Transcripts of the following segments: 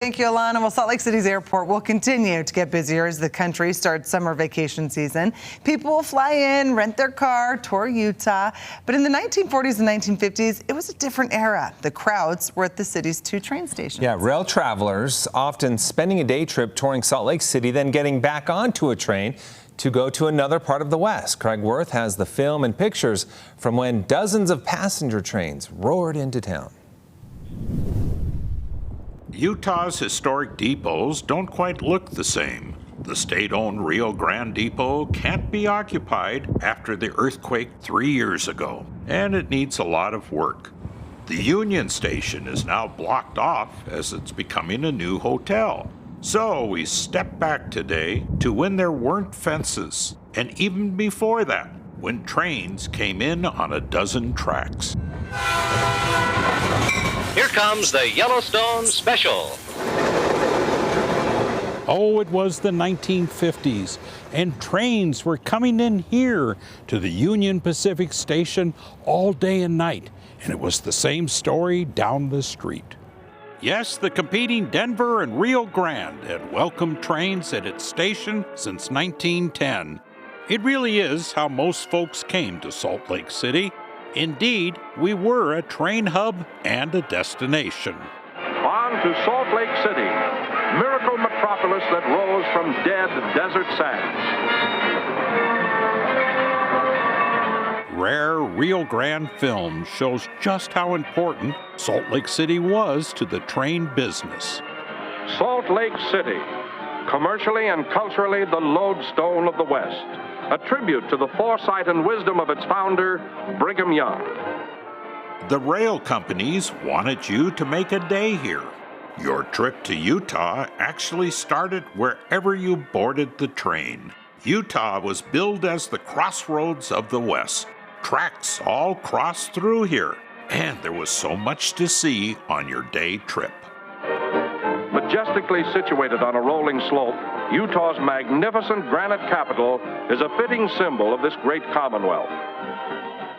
Thank you, Alana. Well, Salt Lake City's airport will continue to get busier as the country starts summer vacation season. People will fly in, rent their car, tour Utah. But in the 1940s and 1950s, it was a different era. The crowds were at the city's two train stations. Yeah, rail travelers often spending a day trip touring Salt Lake City, then getting back onto a train to go to another part of the West. Craig Wirth has the film and pictures from when dozens of passenger trains roared into town. Utah's historic depots don't quite look the same. The state-owned Rio Grande Depot can't be occupied after the earthquake 3 years ago, and it needs a lot of work. The Union Station is now blocked off as it's becoming a new hotel. So we step back today to when there weren't fences, and even before that, when trains came in on a dozen tracks. Here comes the Yellowstone Special. Oh, it was the 1950s, and trains were coming in here to the Union Pacific Station all day and night, and it was the same story down the street. Yes, the competing Denver and Rio Grande had welcomed trains at its station since 1910. It really is how most folks came to Salt Lake City. Indeed, we were a train hub and a destination. On to Salt Lake City, miracle metropolis that rose from dead desert sands. Rare Rio Grande film shows just how important Salt Lake City was to the train business. Salt Lake City, commercially and culturally the lodestone of the West. A tribute to the foresight and wisdom of its founder, Brigham Young. The rail companies wanted you to make a day here. Your trip to Utah actually started wherever you boarded the train. Utah was billed as the crossroads of the West. Tracks all crossed through here, and there was so much to see on your day trip. Majestically situated on a rolling slope, Utah's magnificent granite capital is a fitting symbol of this great commonwealth.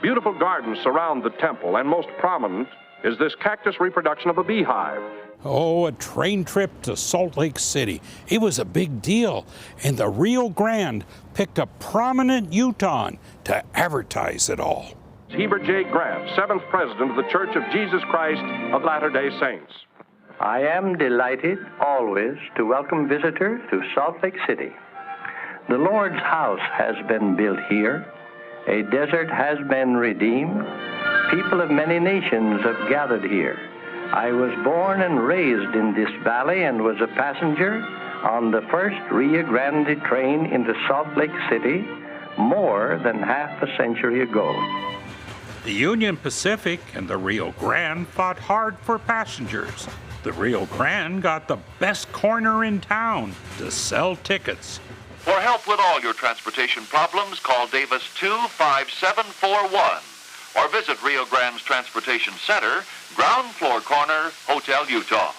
Beautiful gardens surround the temple, and most prominent is this cactus reproduction of a beehive. Oh, a train trip to Salt Lake City. It was a big deal, and the Rio Grande picked a prominent Utahn to advertise it all. Heber J. Grant, 7th President of the Church of Jesus Christ of Latter-day Saints. I am delighted always to welcome visitors to Salt Lake City. The Lord's house has been built here. A desert has been redeemed. People of many nations have gathered here. I was born and raised in this valley and was a passenger on the first Rio Grande train into Salt Lake City more than half a century ago. The Union Pacific and the Rio Grande fought hard for passengers. The Rio Grande got the best corner in town to sell tickets. For help with all your transportation problems, call Davis 25741 or visit Rio Grande's Transportation Center, ground floor corner, Hotel Utah.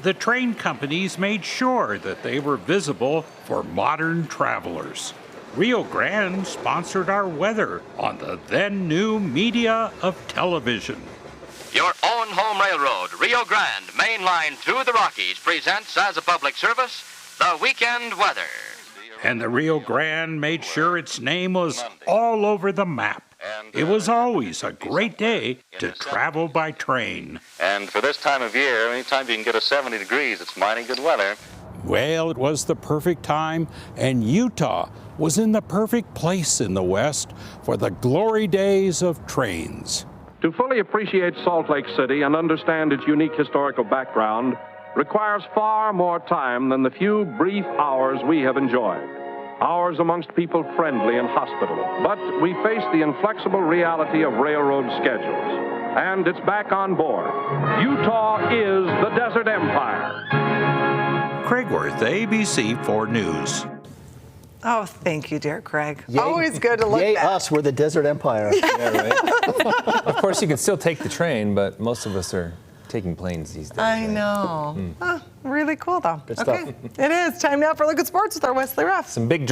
The train companies made sure that they were visible for modern travelers. Rio Grande sponsored our weather on the then new media of television. Your own home railroad, Rio Grande, main line to the Rockies, presents as a public service the weekend weather. And the Rio Grande made sure its name was all over the map. It was always a great day to travel by train. And for this time of year, anytime you can get a 70 degrees, it's mighty good weather. Well, it was the perfect time, and Utah was in the perfect place in the West for the glory days of trains. To fully appreciate Salt Lake City and understand its unique historical background requires far more time than the few brief hours we have enjoyed. Hours amongst people friendly and hospitable. But we face the inflexible reality of railroad schedules. And it's back on board. Utah is the Desert Empire. Craig Wirth, ABC 4 News. Oh, thank you, dear Craig. Yay, always good to look yay back. us, we're the Desert Empire. Yeah, right. Of course, you can still take the train, but most of us are taking planes these days. I right? know. Oh, really cool, though. Good okay. stuff. It is time now for a look at sports with our Wesley Ruff. Some big dreams.